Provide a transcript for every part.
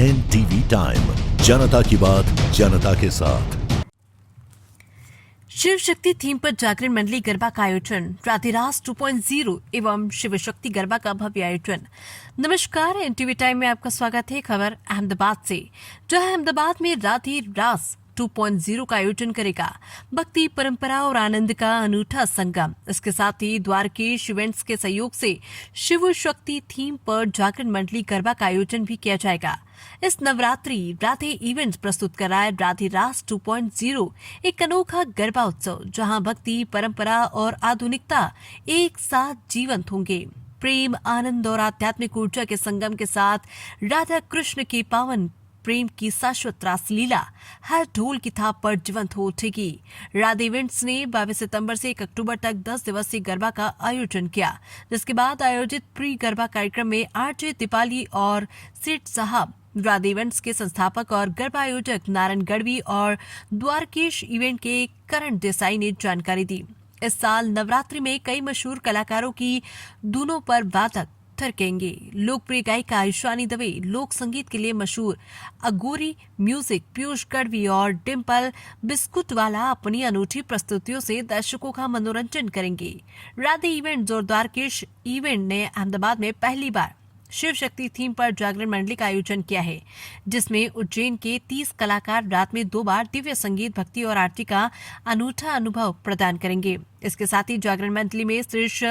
NTV time, जनता की बात जनता के साथ। शिव शक्ति थीम पर जागरण मंडली गरबा का आयोजन, राधेरास 2.0 एवं शिव शक्ति गरबा का भव्य आयोजन। नमस्कार, एनटीवी टाइम में आपका स्वागत है। खबर अहमदाबाद से, जहां अहमदाबाद में राधेरास 2.0 का आयोजन करेगा। भक्ति, परंपरा और आनंद का अनूठा संगम। इसके साथ ही द्वारकेश इवेंट्स के सहयोग से शिव शक्ति थीम पर जागरण मंडली गरबा का आयोजन भी किया जाएगा। इस नवरात्रि राधे इवेंट्स प्रस्तुत कर रहा है राधेरास 2.0, एक अनोखा गरबा उत्सव जहां भक्ति, परंपरा और आधुनिकता एक साथ जीवंत होंगे। प्रेम, आनंद और आध्यात्मिक ऊर्जा के संगम के साथ राधा कृष्ण के पावन प्रेम की शाश्वत रासलीला हर ढोल की थाप पर जीवंत हो उठेगी। राधे इवेंट्स ने 22 सितंबर से 1 अक्टूबर तक 10 दिवसीय गरबा का आयोजन किया, जिसके बाद आयोजित प्री गरबा कार्यक्रम में आरजे दीपाली और सेठ साहब, राधे इवेंट्स के संस्थापक और गरबा आयोजक नारायण गढ़वी और द्वारकेश इवेंट के करण देसाई ने जानकारी दी। इस साल नवरात्रि में कई मशहूर कलाकारों की धुनों पर वादक थरकेंगे। लोकप्रिय गायिका ईशानी दवे, लोक संगीत के लिए मशहूर अगोरी म्यूजिक पीयूष गढ़वी और डिम्पल बिस्कुटवाला अपनी अनूठी प्रस्तुतियों से दर्शकों का मनोरंजन करेंगे। राधे इवेंट्स और द्वारकेश इवेंट ने अहमदाबाद में पहली बार शिव शक्ति थीम पर जागरण मंडली का आयोजन किया है, जिसमें उज्जैन के 30 कलाकार रात में 2 बार दिव्य संगीत, भक्ति और आरती का अनूठा अनुभव प्रदान करेंगे। इसके साथ ही जागरण मंडली में शीर्ष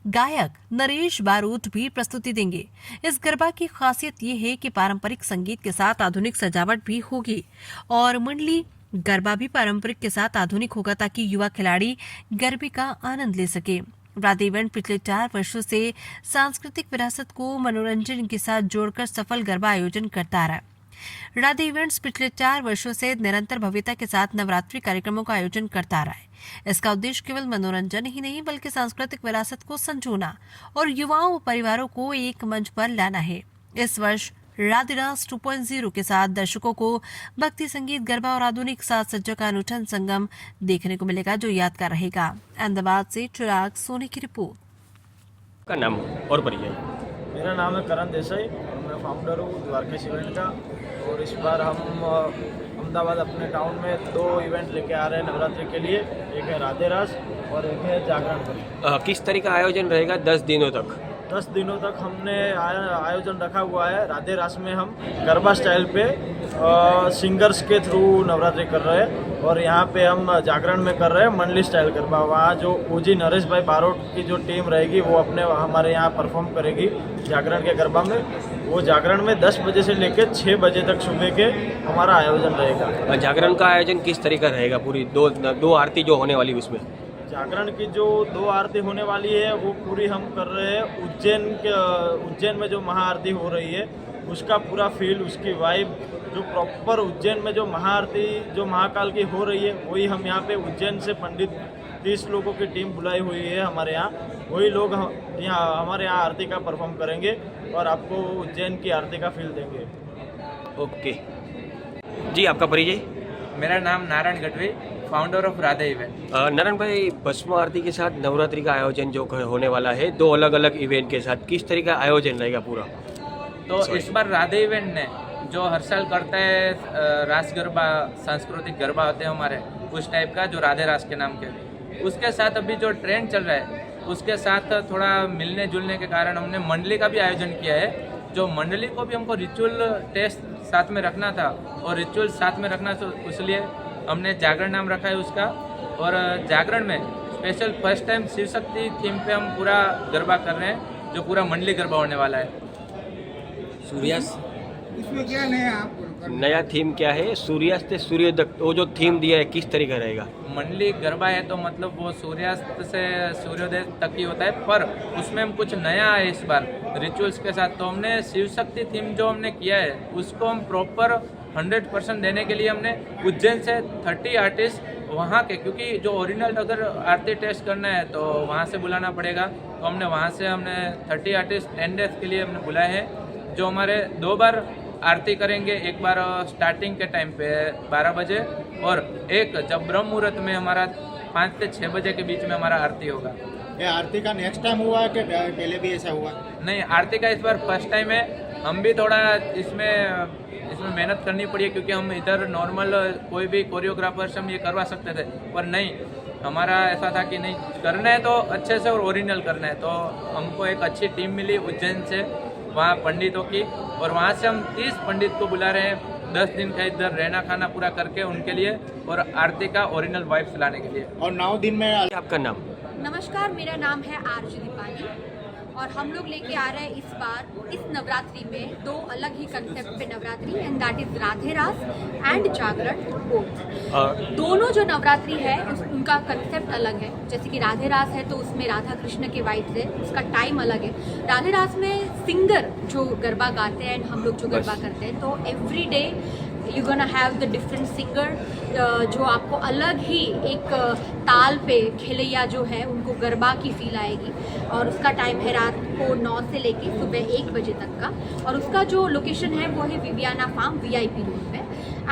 गायक नरेश बारूद भी प्रस्तुति देंगे। इस गरबा की खासियत ये है कि पारंपरिक संगीत के साथ आधुनिक सजावट भी होगी और मंडली गरबा भी पारंपरिक के साथ आधुनिक होगा, ताकि युवा खिलाड़ी गरबे का आनंद ले सके। राधे इवेंट पिछले 4 वर्षों से सांस्कृतिक विरासत को मनोरंजन के साथ जोड़कर सफल गरबा आयोजन करता आ रहा है। राधे इवेंट्स पिछले 4 वर्षों से निरंतर भव्यता के साथ नवरात्रि कार्यक्रमों का आयोजन करता आ रहा है। इसका उद्देश्य केवल मनोरंजन ही नहीं, बल्कि सांस्कृतिक विरासत को संजोना और युवाओं और परिवारों को एक मंच पर लाना है। इस वर्ष राधेरास 2.0 के साथ दर्शकों को भक्ति, संगीत, गरबा और आधुनिक साज सज्जा का अनूठा संगम देखने को मिलेगा, जो यादगार रहेगा। अहमदाबाद से चिराग सोनी की रिपोर्ट। का नाम और परिचय। मेरा नाम है करण देसाई और मैं फाउंडर हूँ द्वारकेश इवेंट का। और इस बार हम अहमदाबाद अपने टाउन में 2 इवेंट लेके आ रहे हैं नवरात्रि के लिए। एक है राधेरास और एक है जागरण। किस तरह का आयोजन रहेगा 10 दिनों तक? 10 दिनों तक हमने आयोजन रखा हुआ है। राधेरास में हम गरबा स्टाइल पे सिंगर्स के थ्रू नवरात्रि कर रहे हैं और यहाँ पे हम जागरण में कर रहे हैं मंडली स्टाइल गरबा। वहाँ जो ओजी नरेश भाई बारोट की जो टीम रहेगी वो अपने हमारे यहाँ परफॉर्म करेगी जागरण के गरबा में। वो जागरण में 10 बजे से लेकर 6 बजे तक सुबह के हमारा आयोजन रहेगा। जागरण का आयोजन किस तरह का रहेगा? पूरी दो आरती जो होने वाली उसमें जागरण की जो 2 आरती होने वाली है वो पूरी हम कर रहे हैं उज्जैन में जो महाआरती हो रही है उसका पूरा फील, उसकी वाइब, जो प्रॉपर उज्जैन में जो महाआरती जो महाकाल की हो रही है वही हम यहाँ पे उज्जैन से पंडित 30 लोगों की टीम बुलाई हुई है हमारे यहाँ। वही लोग यहाँ हमारे यहाँ आरती का परफॉर्म करेंगे और आपको उज्जैन की आरती का फील देंगे। ओके जी, आपका परिचय? मेरा नाम Narayan Gadhvi, founder of Radhe event. Narayan भाई, भस्म आरती के साथ नवरात्रि का आयोजन जो होने वाला है 2 अलग अलग इवेंट के साथ, किस तरह का आयोजन रहेगा पूरा? तो इस बार राधे इवेंट ने जो हर साल करता है रास गरबा, सांस्कृतिक गरबा होते हैं हमारे, उस टाइप का जो राधे रास के नाम के, उसके साथ अभी जो ट्रेंड चल रहा है उसके साथ थोड़ा मिलने जुलने के कारण हमने मंडली का भी आयोजन किया है। जो मंडली को भी हमको रिचुअल टेस्ट साथ में रखना था और रिचुअल साथ में रखना, तो इसलिए हमने जागरण नाम रखा है उसका। और जागरण में special first time Shiv Shakti theme पे हम पूरा गरबा कर रहे हैं, जो पूरा मंडली गरबा होने वाला है। सूर्यास्त इसमें क्या नया थीम क्या है? सूर्यास्त से सूर्योदय, वो जो थीम दिया है किस तरह का रहेगा? मंडली गरबा है तो मतलब वो सूर्यास्त से सूर्योदय तक ही होता है, पर उसमें हम कुछ नया है इस बार रिचुअल्स के साथ। तो हमने शिव शक्ति थीम जो हमने किया है उसको हम प्रॉपर 100% देने के लिए हमने उज्जैन से 30 आर्टिस्ट वहाँ के, क्योंकि जो ओरिजिनल अगर आरती टेस्ट करना है तो वहाँ से बुलाना पड़ेगा, तो हमने वहाँ से 30 आर्टिस्ट 10 डेज के लिए हमने बुलाए हैं, जो हमारे 2 बार आरती करेंगे। एक बार स्टार्टिंग के टाइम पे 12 बजे और एक जब ब्रह्म मुहूर्त में हमारा 5 से 6 बजे के बीच में हमारा आरती होगा। ये आरती का नेक्स्ट टाइम हुआ है कि पहले भी ऐसा हुआ? नहीं, आरती का इस बार फर्स्ट टाइम है हम भी थोड़ा इसमें मेहनत करनी पड़ी है, क्योंकि हम इधर नॉर्मल कोई भी कोरियोग्राफर से हम ये करवा सकते थे, पर नहीं, हमारा ऐसा था कि नहीं, करना है तो अच्छे से और ओरिजिनल करना है। तो हमको एक अच्छी टीम मिली उज्जैन से, वहाँ पंडितों की, और वहाँ से हम 30 पंडित को बुला रहे हैं 10 दिन का इधर रहना खाना पूरा करके उनके लिए, और आरती का ओरिजिनल वाइब्स लाने के लिए। और 9 दिन में आपका नाम? नमस्कार, मेरा नाम है आरजी दीपाली और हम लोग लेके आ रहे हैं इस बार इस नवरात्रि में 2 अलग ही कंसेप्ट पे Navratri, and that is Radhe रास एंड जागरण बोथ। दोनों जो नवरात्रि है उनका कंसेप्ट अलग है। जैसे कि राधे रास है तो उसमें राधा कृष्ण के वाइब्स है, उसका टाइम अलग है। राधे रास में सिंगर जो गरबा गाते हैं एंड हम लोग जो गरबा करते हैं, तो every day you gonna have the different singer जो आपको अलग ही एक ताल पे खेलैया जो है उनको गरबा की फील आएगी। और उसका टाइम है रात को 9 से लेके सुबह 1 बजे तक का, और उसका जो लोकेशन है वो है विवियाना फार्म VIP रोड पे।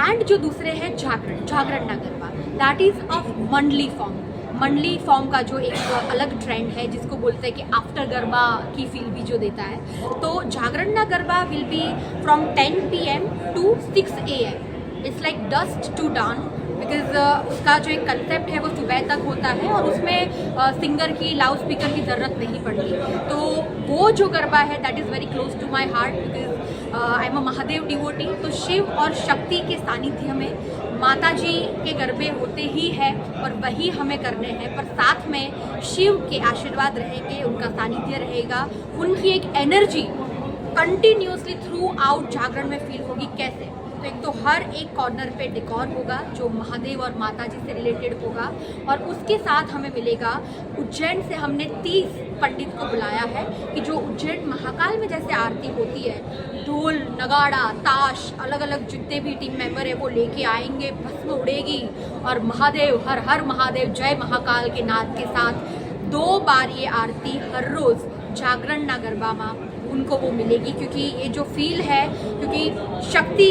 एंड जो दूसरे है जागरण ना गरबा, दैट इज ऑफ मंडली फॉर्म। मंडली फॉर्म का जो एक अलग ट्रेंड है जिसको बोलते हैं कि आफ्टर गरबा की फील भी जो देता है। तो जागरण ना Garba will be from 10 PM to 6 AM। It's like dusk to dawn, because उसका जो एक कंसेप्ट है वो सुबह तक होता है और उसमें सिंगर की लाउड स्पीकर की ज़रूरत नहीं पड़ती। तो वो जो गरबा है that is very close to my heart, because I am a Mahadev devotee. तो शिव और शक्ति के सानिध्य में माता जी के गरबे होते ही है और वही हमें करने हैं, पर साथ में शिव के आशीर्वाद रहेंगे, उनका सानिध्य रहेगा, उनकी एक एनर्जी कंटिन्यूसली थ्रू आउट जागरण में फील होगी। कैसे? तो एक तो हर एक कॉर्नर पे डेकोर होगा जो महादेव और माता जी से रिलेटेड होगा, और उसके साथ हमें मिलेगा उज्जैन से हमने 30 पंडित को बुलाया है कि जो उज्जैन महाकाल में जैसे आरती होती है, ढोल नगाड़ा ताश अलग अलग जितने भी टीम मेंबर है वो लेके आएंगे, भस्म उड़ेगी और महादेव हर हर महादेव जय महाकाल के नाद के साथ 2 बार ये आरती हर रोज़ जागरण ना गरबा माँ उनको वो मिलेगी। क्योंकि ये जो फील है, क्योंकि शक्ति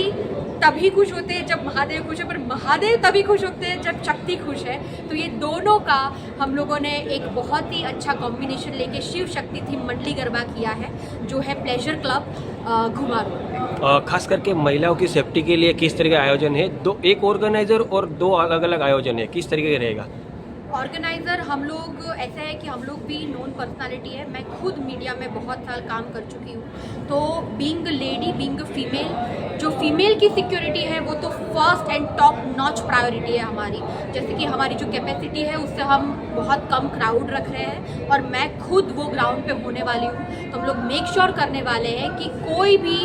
तभी खुश होते हैं जब महादेव खुश है, पर महादेव तभी खुश होते हैं जब शक्ति खुश है। तो ये दोनों का हम लोगों ने एक बहुत ही अच्छा कॉम्बिनेशन लेके शिव शक्ति थी मंडली गरबा किया है, जो है प्लेजर क्लब घुमा रोड पे। खास करके महिलाओं की सेफ्टी के लिए किस तरह का आयोजन है? एक ऑर्गेनाइजर और 2 अलग अलग आयोजन है, किस तरीके का रहेगा? ऑर्गेनाइज़र हम लोग ऐसा है कि हम लोग भी नोन पर्सनालिटी है। मैं खुद मीडिया में बहुत साल काम कर चुकी हूँ, तो बीइंग लेडी बीइंग फीमेल, जो फीमेल की सिक्योरिटी है वो तो first and top notch priority है हमारी। जैसे कि हमारी जो कैपेसिटी है उससे हम बहुत कम क्राउड रख रहे हैं और मैं खुद वो ग्राउंड पे होने वाली हूँ। तो हम लोग मेक श्योर करने वाले हैं कि कोई भी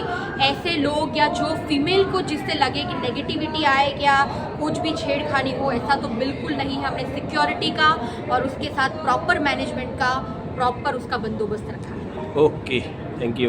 ऐसे लोग या जो फीमेल को जिससे लगे कि नेगेटिविटी आए या कुछ भी छेड़खानी हो, ऐसा तो बिल्कुल नहीं है। हमने सिक्योरिटी का और उसके साथ प्रॉपर मैनेजमेंट का प्रॉपर उसका बंदोबस्त रखा है। Okay, thank you.